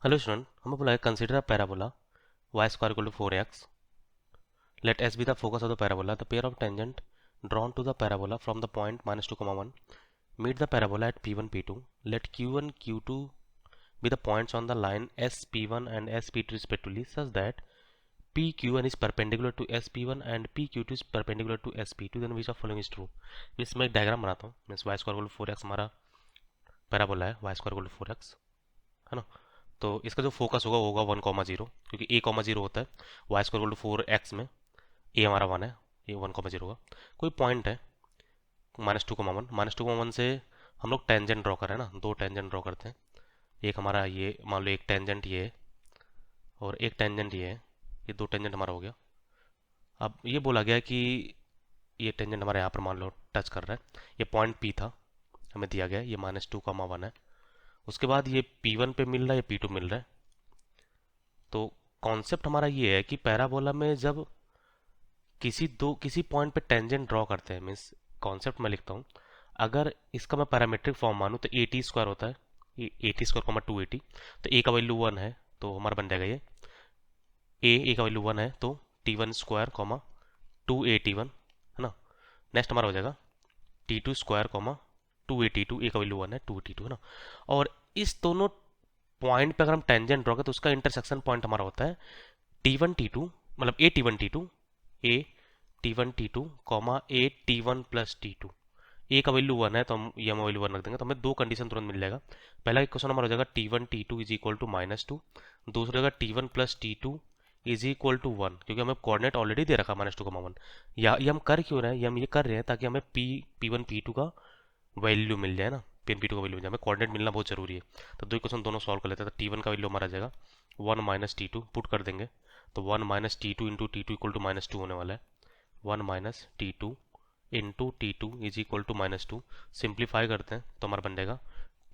Hello student, हमें बोला है consider a parabola y square equal to 4x. Let s be the focus of the parabola. The pair of tangent drawn to the parabola from the point minus 2 comma 1 meet the parabola at p1 p2. Let q1 q2 be the points on the line sp1 and sp2 respectively such that pq1 is perpendicular to sp1 and pq2 is perpendicular to sp2. Then which of following is true? इसमें एक diagram बनाता हूँ. Means y square equal to 4x हमारा parabola है. y square equal to 4x है ना. तो इसका जो फोकस होगा वो होगा 1,0, क्योंकि a,0 होता है Y square equal to 4x में. ए हमारा 1 है, ये 1,0 होगा. कोई पॉइंट है -2,1. -2,1 से हम लोग टेंजेंट ड्रॉ कर रहे हैं ना, दो टेंजेंट ड्रॉ करते हैं. एक हमारा ये मान लो, एक टेंजेंट ये है और एक टेंजेंट ये है. ये दो टेंजेंट हमारा हो गया. अब ये बोला गया कि ये टेंजेंट हमारे यहाँ पर मान लो टच कर रहा है. ये पॉइंट P था, हमें दिया गया ये -2,1 है. उसके बाद ये P1 पे मिल रहा है, ये P2 मिल रहा है. तो कॉन्सेप्ट हमारा ये है कि पैराबोला में जब किसी पॉइंट पे टेंजेंट ड्रॉ करते हैं, मीन्स कॉन्सेप्ट मैं लिखता हूँ. अगर इसका मैं पैरामेट्रिक फॉर्म मानूँ तो ए टी स्क्वायर होता है, ये ए टी स्क्वायर कॉमा 280. तो ए का वैल्यू 1 है तो हमारा बन जाएगा ये ए का वैल्यू 1 है तो T1 स्क्वायर कॉमा 281 है ना. नेक्स्ट हमारा हो जाएगा T2 स्क्वायर कॉमा 282. ए का वैल्यू 1 है 282 है ना. और इस दोनों पॉइंट पे अगर हम टेंजेंट ड्रॉ करें तो उसका इंटरसेक्शन पॉइंट हमारा होता है T1 T2, मतलब ए T1 T2, ए T1 T2 कॉमा ए T1 प्लस T2. ए का वैल्यू 1 है तो हम ये वैल्यू 1 रख देंगे तो हमें दो कंडीशन तुरंत मिल जाएगा. पहला क्वेश्चन हमारा हो जाएगा T1 T2 is equal to -2. दूसरा होगा T1 plus T2 is equal to 1, क्योंकि हमें कोऑर्डिनेट ऑलरेडी दे रखा -2,1. या ये हम कर क्यों रहे हैं, ये हम ये कर रहे हैं ताकि हमें P1 P2 का वैल्यू मिल जाए ना. P1 P2 का वैल्यू मिल जाए, हमें कोऑर्डिनेट मिलना बहुत जरूरी है. तो दो क्वेश्चन दोनों सॉल्व कर लेते हैं. तो T1 का वैल्यू हमारा आ जाएगा 1 माइनस T2 पुट कर देंगे तो 1 minus T2 into T2 equal to -2 होने वाला है. 1 minus T2 into T2 is equal to -2. Simplify करते हैं तो हमारा बन जाएगा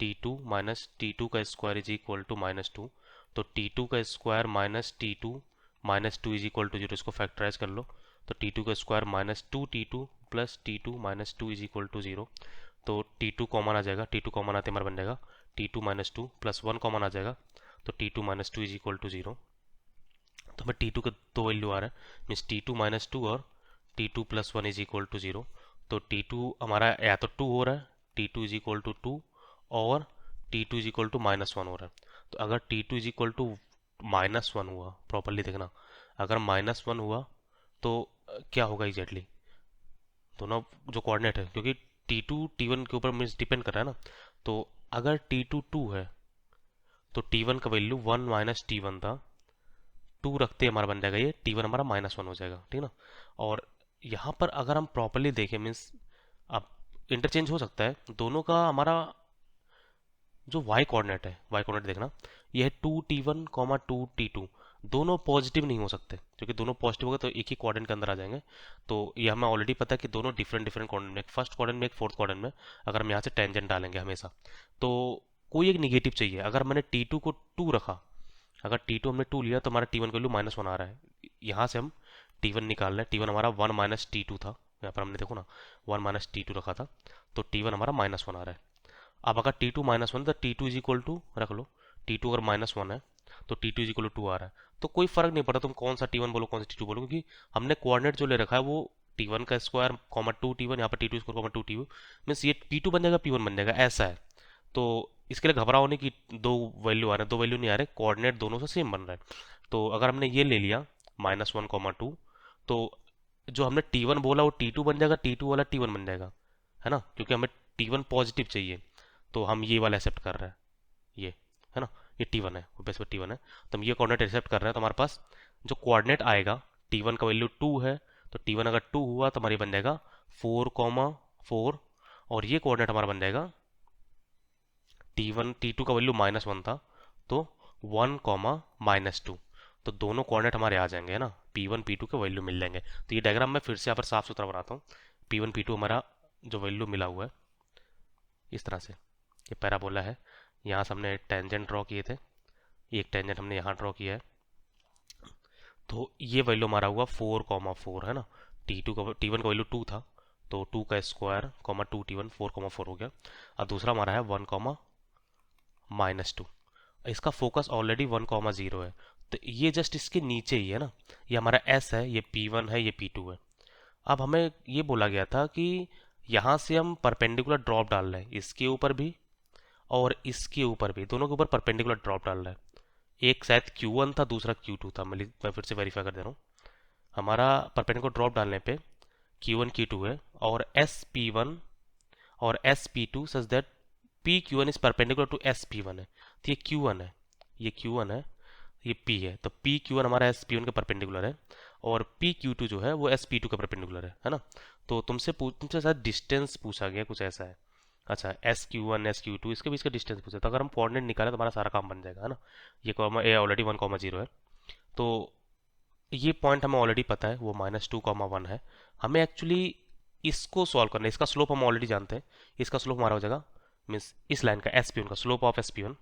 T2 माइनस T2 का स्क्वायर इज इक्वल टू -2. तो T2 का square minus T2 is equal to 0. इसको फैक्टराइज कर लो तो T2 का square -2T2 plus T2 -2 is equal to 0. तो T2 कॉमन आ जाएगा, T2 कॉमन आते हमारा बन जाएगा T2 -2 प्लस 1 कॉमन आ जाएगा तो T2 -2 इज इक्वल टू 0. तो हमें T2 का दो वैल्यू आ रहा है, मीन्स T2 -2 और T2 plus 1 is equal to 0. तो T2 हमारा या तो 2 हो रहा है, T2 इज इक्वल टू 2, और T2 इज इक्वल टू -1 हो रहा है. तो अगर T2 इज इक्वल टू -1 हुआ, प्रॉपरली देखना, अगर -1 हुआ तो क्या होगा एग्जैक्टली दोनों जो कोऑर्डिनेट है, क्योंकि T2 T1 के ऊपर मीन्स डिपेंड कर रहा है ना. तो अगर T2 2 है तो T1 का वैल्यू 1 माइनस T1 था. 2 रखते हमारा बन जाएगा ये T1 हमारा -1 हो जाएगा, ठीक ना. और यहाँ पर अगर हम प्रॉपरली देखें, मीन्स अब इंटरचेंज हो सकता है दोनों का. हमारा जो y कोऑर्डिनेट है, y कोऑर्डिनेट देखना, ये है 2T1 कॉमा 2T2. दोनों पॉजिटिव नहीं हो सकते, क्योंकि दोनों पॉजिटिव होगा तो एक ही कोऑर्डिनेट के अंदर आ जाएंगे. तो ये हमें ऑलरेडी पता है कि दोनों डिफरेंट डिफरेंट कोऑर्डिनेट में, फर्स्ट कोऑर्डिनेट में एक फोर्थ कोऑर्डिनेट में, अगर हम यहाँ से टेंजेंट डालेंगे हमेशा तो कोई एक निगेटिव चाहिए. अगर मैंने T2 को 2 रखा, अगर T2 हमने 2 लिया तो हमारा T1 का वैल्यू -1 आ रहा है. यहाँ से हम T1 निकाल रहे हैं. T1 हमारा 1 माइनस T2 था, यहाँ पर हमने देखो ना 1 माइनस T2 रखा था, तो T1 हमारा -1 आ रहा है. अब अगर T2 -1 तो T2 इज इक्वल टू रख लो. T2 अगर -1 है तो T2 इज इक्वल टू 2 आ रहा है. तो कोई फर्क नहीं पड़ता तुम कौन सा T1 बोलो कौन सा T2 बोलो, क्योंकि हमने कोऑर्डिनेट जो ले रखा है वो T1 का स्क्वायर कॉमा 2T1, यहाँ पर T2 square comma 2T2, means ये P2 बन जाएगा P1 बन जाएगा, ऐसा है. तो इसके लिए घबराओ नहीं कि दो वैल्यू आ रहे हैं, दो वैल्यू नहीं आ रहे, कोऑर्डिनेट दोनों से सेम बन रहा है. तो अगर हमने ये ले लिया -1,2, तो जो हमने T1 बोला वो T2 बन जाएगा, T2 वाला T1 बन जाएगा, है ना, क्योंकि हमें T1 पॉजिटिव चाहिए. तो हम ये वाला एक्सेप्ट कर रहे हैं, ये है ना, ये T1 है, बेस पर T1 है. तो हम ये कोऑर्डिनेट एक्सेप्ट कर रहे हैं. तो हमारे पास जो कोऑर्डिनेट आएगा T1 का वैल्यू 2 है, तो T1 अगर 2 हुआ तो हमारी बन जाएगा 4,4. और ये कोऑर्डिनेट हमारा बन जाएगा T1 T2 का वैल्यू -1 था तो 1, -2. तो दोनों कोऑर्डिनेट हमारे आ जाएंगे, है ना, P1 P2 के वैल्यू मिल जाएंगे. तो ये डायग्राम मैं फिर से यहाँ पर साफ सुथरा बनाता हूँ. P1 P2 हमारा जो वैल्यू मिला हुआ है इस तरह से, ये पैराबोला है, यहाँ से हमने टेंजेंट ड्रॉ किए थे, एक टेंजेंट हमने यहाँ ड्रॉ किया है. तो ये वैल्यू हमारा हुआ 4,4 है ना. T1 का वैल्यू 2 था तो 2 का स्क्वायर कॉमा 2T1 4,4 हो गया. और दूसरा हमारा है 1, -2. इसका फोकस ऑलरेडी 1,0 है, तो ये जस्ट इसके नीचे ही है ना, ये हमारा S है, ये P1 है, ये P2 है। अब हमें ये बोला गया था कि यहाँ से हम परपेंडिकुलर ड्रॉप डाल रहे हैं, इसके ऊपर भी और इसके ऊपर भी, दोनों के ऊपर परपेंडिकुलर ड्रॉप डाल रहे हैं। एक शायद Q1 था, दूसरा Q2 था, मैं फिर से वेरीफाई कर दे रहा हूँ। हमारा परपेंडिकुलर ड्रॉप डालने पे Q1 Q2 है और SP1 और SP2 such that PQ1 is perpendicular to SP1 है, तो ये Q1 है, ये Q1 है, ये P है, तो PQ1 हमारा SP1 के परपेंडिकुलर है और PQ2 जो है वो SP2 के परपेंडिकुलर है ना। तो तुमसे शायद डिस्टेंस पूछा गया, कुछ ऐसा है। अच्छा, SQ1 SQ2 इसके बीच का डिस्टेंस पूछा, तो अगर हम कोऑर्डिनेट निकालें तो हमारा सारा काम बन जाएगा, है ना। ये कॉमा ए ऑलरेडी 1,0 है, तो ये पॉइंट हमें ऑलरेडी पता है, वो -2,1 है। हमें एक्चुअली इसको सॉल्व करना है, इसका स्लोप हम ऑलरेडी जानते हैं। इसका स्लोप हमारा हो जाएगा, मीन्स इस लाइन का SP1 का slope of SP1,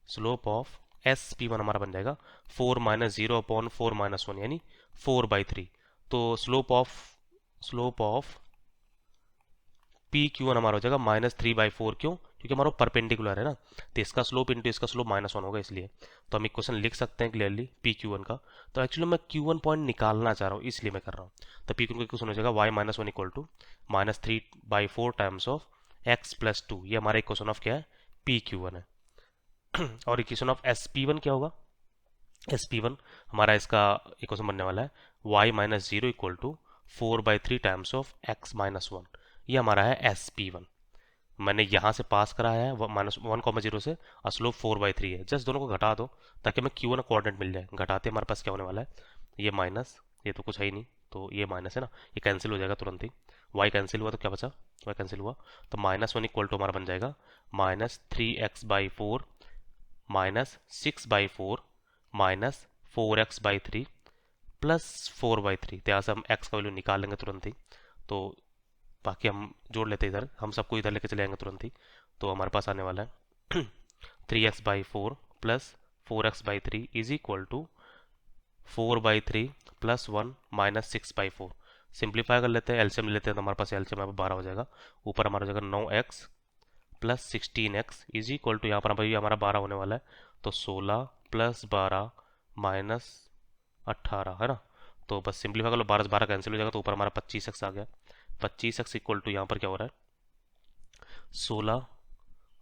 slope of SP1 हमारा बन जाएगा 4 - 0/4 - 1 यानी 4/3। तो स्लोप ऑफ PQ1 हमारा हो जाएगा -3/4। क्यों? क्योंकि हमारा परपेंडिकुलर है ना, तो इसका स्लोप इंटू इसका स्लोप -1 होगा, इसलिए तो हम इक्वेशन लिख सकते हैं क्लियरली PQ1 का। तो एक्चुअली मैं Q1 पॉइंट निकालना चाह रहा हूँ, इसलिए मैं कर रहा हूँ। तो PQ1 का इक्वेशन हो जाएगा y - 1 equal to -3/4 times of x + 2। ये हमारा इक्वेशन ऑफ क्या है? PQ1 है। और इक्वेशन ऑफ SP1 क्या होगा? SP1 हमारा इसका इक्वेशन बनने वाला है y - 0 equal to 4/3 times of x - 1। ये हमारा है SP1। मैंने यहाँ से पास कराया है -1,0 से, और स्लोप 4/3 है। जस्ट दोनों को घटा दो ताकि हमें Q1 कोऑर्डिनेट मिल जाए। घटाते हमारे पास क्या होने वाला है? ये माइनस, ये तो कुछ है ही नहीं, तो ये माइनस है ना, ये कैंसिल हो जाएगा तुरंत ही। y कैंसिल हुआ तो क्या बचा? y कैंसिल हुआ तो -1 इक्वल टू हमारा बन जाएगा -3x/4 -6/4 -4x/3 +4/3। तो यहाँ से हम x का वैल्यू निकाल लेंगे तुरंत ही, तो बाकी हम जोड़ लेते हैं इधर, हम सबको इधर लेके चले जाएंगे तुरंत ही। तो हमारे पास आने वाला है 3x/4 plus 4x/3 is equal to 4/3 + 1 -6/4। Simplify कर लेते हैं, एलसीएम ले लेते हैं, तो हमारे पास एलसीएम यहाँ पर 12 हो जाएगा। ऊपर हमारा हो जाएगा 9x + 16x is equal to, यहाँ पर भाई हमारा 12 होने वाला है, तो 16 + 12 - 18 है ना। तो बस सिंप्लीफाई कर लो, 12 से 12 कैंसिल हो जाएगा, तो ऊपर हमारा 25x आ गया। 25x इक्वल टू यहाँ पर क्या हो रहा है? 16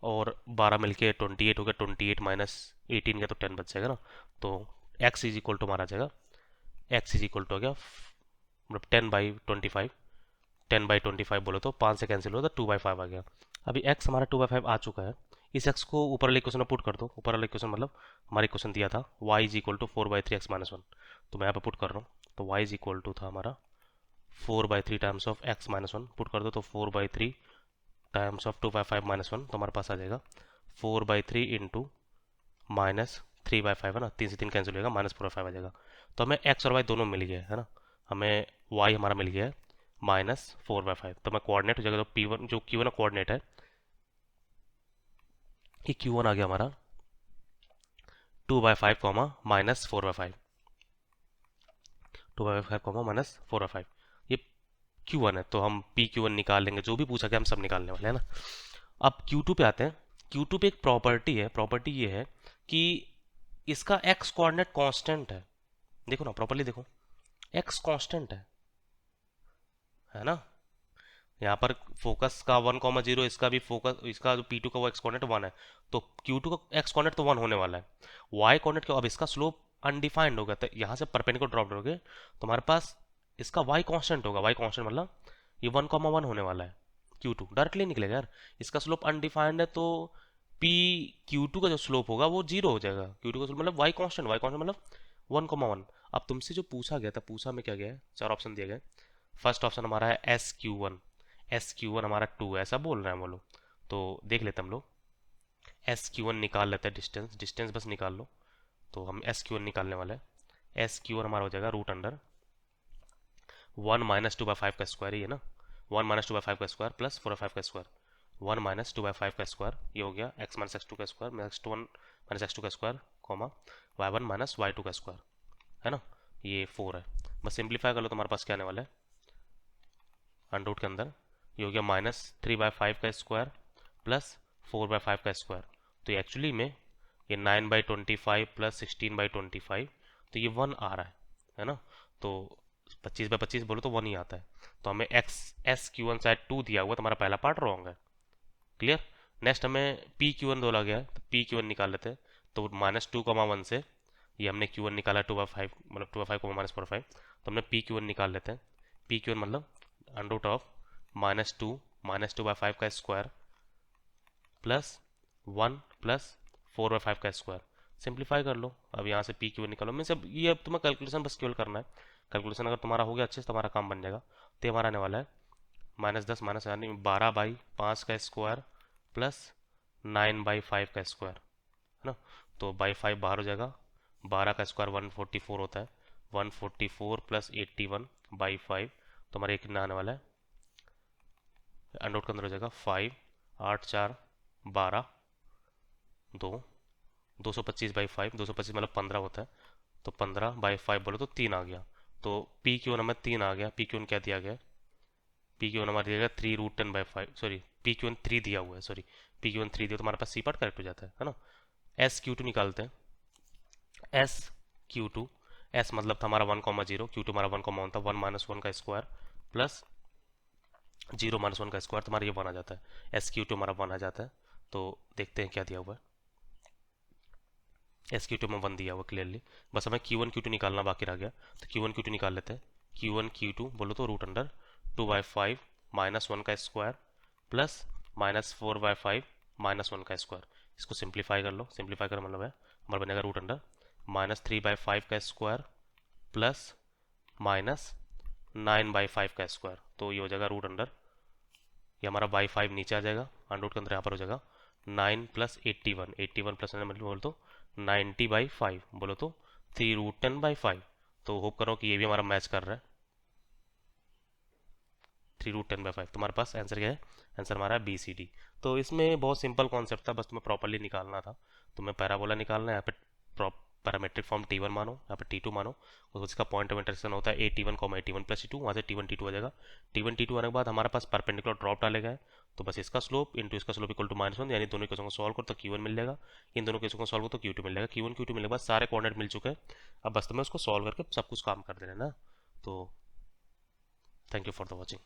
और 12 मिलके 28 हो गया, 28 - 18 का तो 10 बच जाएगा ना। तो x इज इक्वल टू हमारा आ जाएगा, x इज इक्वल टू हो गया मतलब 10/25। 10/25 बोलो तो 5 से कैंसिल हो तो 2/5 आ गया। अभी x हमारा 2/5 आ चुका है। इस x को ऊपर वाले इक्वेशन में पुट कर दो। ऊपर वाला इक्वेशन मतलब हमारा इक्वेशन दिया था y is equal to 4/3x - 1, तो मैं यहाँ पे पुट कर रहा हूँ। तो y इज इक्वल टू था हमारा 4/3 टाइम्स ऑफ x - 1 पुट कर दो, तो 4/3 टाइम्स ऑफ 2/5 - 1, तो हमारे पास आ जाएगा 4/3 इंटू -3/5 है ना, 3 से 3 कैंसिल होगा, -4/5 आ जाएगा। तो हमें x और y दोनों मिल गया है ना, हमें y हमारा मिल गया है -4/5। तो मैं कोऑर्डिनेट हो जाएगा, तो P1 जो Q1 कोऑर्डिनेट है, ये Q1 आ गया हमारा 2/5 -4/5, 2/5 -4/5। ये Q1 है, तो हम PQ1 निकाल लेंगे, जो भी पूछा गया हम सब निकालने वाले हैं ना। अब Q2 पे आते हैं। Q2 पे एक प्रॉपर्टी है, प्रॉपर्टी ये है कि इसका x कोऑर्डिनेट कांस्टेंट है। देखो ना, प्रॉपर्ली देखो, x कांस्टेंट है ना। यहाँ पर फोकस का 1,0, इसका भी फोकस, इसका जो P2 का वो x कोऑर्डिनेट 1 है, तो Q2 का x कोऑर्डिनेट तो 1 होने वाला है। y कोऑर्डिनेट क्या? अब इसका स्लोप अनडिफाइंड होगा, तो यहाँ से परपेंडिकुलर ड्रॉप करोगे तो हमारे पास इसका y कांस्टेंट होगा। y कांस्टेंट मतलब ये 1,1 होने वाला है। Q2 डायरेक्टली निकलेगा यार, इसका स्लोप अनडिफाइंड है, तो P Q2 का जो स्लोप होगा वो 0 हो जाएगा। Q2 का स्लोप मतलब y कांस्टेंट मतलब 1,1। अब तुमसे जो पूछा गया था, पूछा में क्या गया है, 4 ऑप्शन दिए गए। फर्स्ट ऑप्शन हमारा है SQ1, SQ1 हमारा 2 है, ऐसा बोल रहे हैं वो लोग। तो देख लेते हम लोग, SQ1 निकाल लेते हैं, डिस्टेंस डिस्टेंस बस निकाल लो। तो हम SQ1 निकालने वाले हैं। SQ1 हमारा हो जाएगा √1 - 2/5 का स्क्वायर, ही है ना, 1 - 2/5 का स्क्वायर प्लस 4/5 का स्क्वायर, 1 - 2/5 का स्क्वायर, ये हो गया x - x2 का स्क्वायर, -1 - x2 का स्क्वायर, कॉमा y1 - y2 का स्क्वायर, है ना, ये 4 है। बस सिंप्लीफाई कर लो तो हमारे पास क्या आने वाला है अंडर के अंदर, ये हो गया -3/5 का स्क्वायर प्लस 4/5 का स्क्वायर। तो एक्चुअली में ये 9/25 प्लस 16/25, तो ये 1 आ रहा है ना। तो 25/25 बोलो तो 1 ही आता है। तो हमें x S Q one side 2 दिया हुआ, तुम्हारा पहला पार्ट रॉन्ग है। क्लियर। नेक्स्ट हमें पी क्यू वन बोला गया है, तो पी क्यू वन निकाल लेते हैं। तो -2, 1 से ये हमने क्यू वन निकाला 2/5, मतलब 2/5 -4/5, तो हमने पी क्यू वन निकाल लेते हैं। पी क्यू वन मतलब अंडर रूट ऑफ -2/5 का स्क्वायर प्लस 1 प्लस 4/5 का स्क्वायर। सिंप्लीफाई कर लो, अब यहाँ से पी क्यू निकालो। मैं सब ये अब तुम्हें कैलकुलेशन बस केवल करना है। कैलकुलेशन अगर तुम्हारा हो गया अच्छे से, तुम्हारा काम बन जाएगा। तो हमारा आने वाला है -10 माइनस यानी 12/5 का स्क्वायर प्लस 9/5 का स्क्वायर, है ना। तो बाई 5 बाहर हो जाएगा, 12 का स्क्वायर 144 होता है, 144 प्लस 81/5, तो हमारे कितना आने वाला है, अंडर के अंदर हो जाएगा 5, 8 4 12, 2, 225/5, 225 मतलब 15 होता है, तो 15/5 बोलो तो 3 आ गया। तो पी क्यू हमें 3 आ गया। पी क्यू क्या दिया गया, पी क्यू हमारा दिया गया 3√10/5, सॉरी पी क्यू 3 दिया हुआ है, सॉरी पी क्यू 3 दिया, तो हमारे पास सी पार्ट करेक्ट हो जाता है ना। एस क्यू टू निकालते हैं। एस क्यू टू, एस मतलब था हमारा 1,0, क्यू टू हमारा 1,1 था, 1 - 1 का स्क्वायर प्लस 0 - 1 का स्क्वायर, तो हमारा ये 1 आ जाता है। एस क्यू टू हमारा 1 आ जाता है। तो देखते हैं क्या दिया हुआ है। एस क्यू टू में 1 दिया हुआ क्लियरली, बस हमें क्यू वन क्यू टू निकालना बाकी रह गया। तो क्यू वन क्यू टू निकाल लेते हैं। क्यू1 Q2 बोलो तो √अंडर 2/5 -1 का स्क्वायर प्लस -4/5 -1 का स्क्वायर। इसको सिंप्लीफाई कर लो। सिंप्लीफाई कर मतलब है हमारा बनेगा √अंडर -3/5 का स्क्वायर प्लस -9/5 का स्क्वायर। तो ये हो जाएगा √अंडर, ये हमारा बाई 5 नीचे आ जाएगा, अंडर के अंदर यहाँ पर हो जाएगा 9 प्लस 81, 81 प्लस मतलब बोलो तो 90/5, बोलो तो 3√10/5। तो होप करो कि ये भी हमारा मैच कर रहा है। 3√10/5, तुम्हारे पास आंसर क्या है, आंसर हमारा है BCD। तो इसमें बहुत सिंपल कॉन्सेप्ट था, बस तुम्हें प्रॉपरली निकालना था। तुम्हें पैराबोला निकालना है, यहाँ पे पैरामेट्रिक फॉर्म T1 मानो, यहाँ पे T2 मानो, और उसका पॉइंट ऑफ इंटरसेक्शन होता है A1, A1 प्लस T2, वहाँ से T1 T2 आ जाएगा। T1 T2 आने के बाद हमारे पास परपेंडिकुलर ड्रॉप डालेगा है, तो बस इसका स्लोप इंटू इसका स्लोप इक्वल टू -1, यानी दोनों केसों को सॉल्व करो तो Q1 मिल जाएगा, इन दोनों केसों को सॉल्व करो तो Q2 मिल जाएगा। Q1 Q2 मिलने के बाद सारे कोऑर्डिनेट मिल चुके हैं, अब बस तुम्हें उसको सॉल्व करके सब कुछ काम कर देना है ना। तो thank you for the watching.